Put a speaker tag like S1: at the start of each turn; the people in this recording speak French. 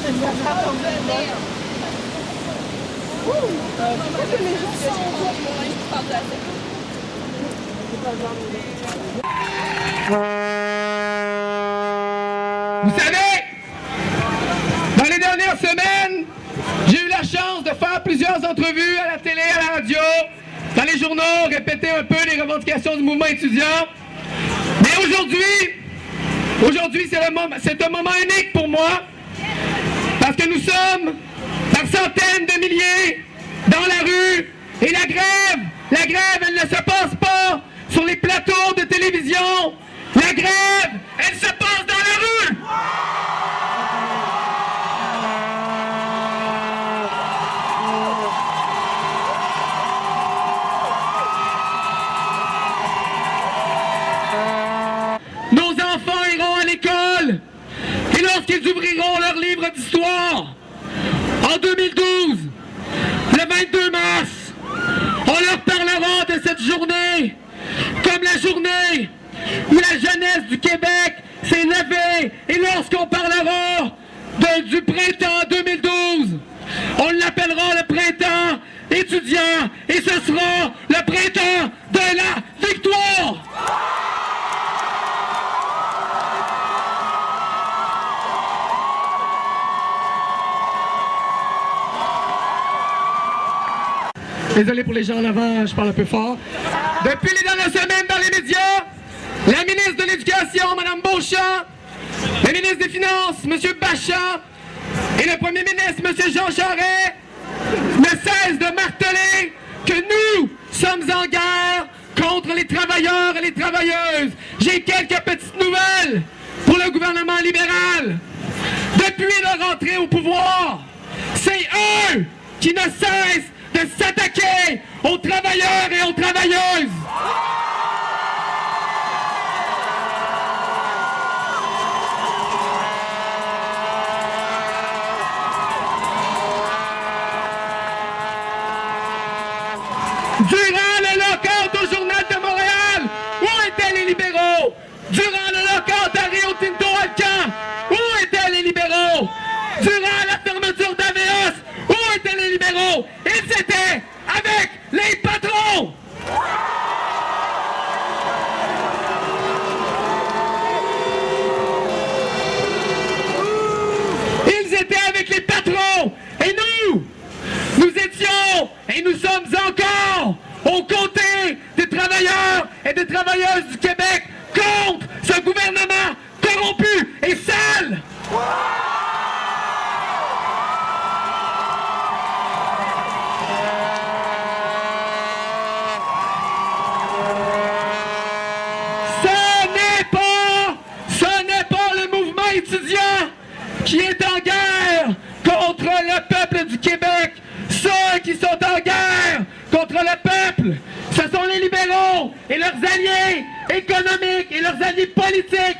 S1: Vous savez, dans les dernières semaines, j'ai eu la chance de faire plusieurs entrevues à la télé, à la radio, dans les journaux, répéter un peu les revendications du mouvement étudiant. Mais aujourd'hui, c'est un moment unique pour moi, parce que nous sommes par centaines de milliers dans la rue, et la grève, elle ne se passe pas sur les plateaux de télévision. La grève, elle se passe dans la rue. Nos enfants iront à l'école, et lorsqu'ils ouvriront leur livre d'histoire, en 2012, le 22 mars, on leur parlera de cette journée comme la journée où la jeunesse du Québec s'est levée, et lorsqu'on parlera du printemps 2012, on l'appellera le printemps étudiant, et ce sera le printemps de la victoire. Désolé pour les gens en avant, je parle un peu fort. Depuis les dernières semaines dans les médias, la ministre de l'Éducation, Mme Beauchamp, le ministre des Finances, M. Bachand, et le premier ministre, M. Jean Charest, ne cessent de marteler que nous sommes en guerre contre les travailleurs et les travailleuses. J'ai quelques petites nouvelles pour le gouvernement libéral. Depuis leur entrée au pouvoir, c'est eux qui ne cessent de s'attaquer aux travailleurs et aux travailleuses. Durant le lockout au Journal de Montréal, où étaient les libéraux? Durant le lockout à Rio Tinto Alcan, où étaient les libéraux? Durant la fermeture d'AVEOS, où étaient les libéraux? Ils étaient avec les patrons! Ils étaient avec les patrons! Et nous étions et nous sommes encore aux côtés des travailleurs et des travailleuses du Québec contre ce gouvernement corrompu et sale! Ce n'est pas le mouvement étudiant qui est en guerre contre le peuple du Québec. Ceux qui sont en guerre contre le peuple, ce sont les libéraux et leurs alliés économiques et leurs alliés politiques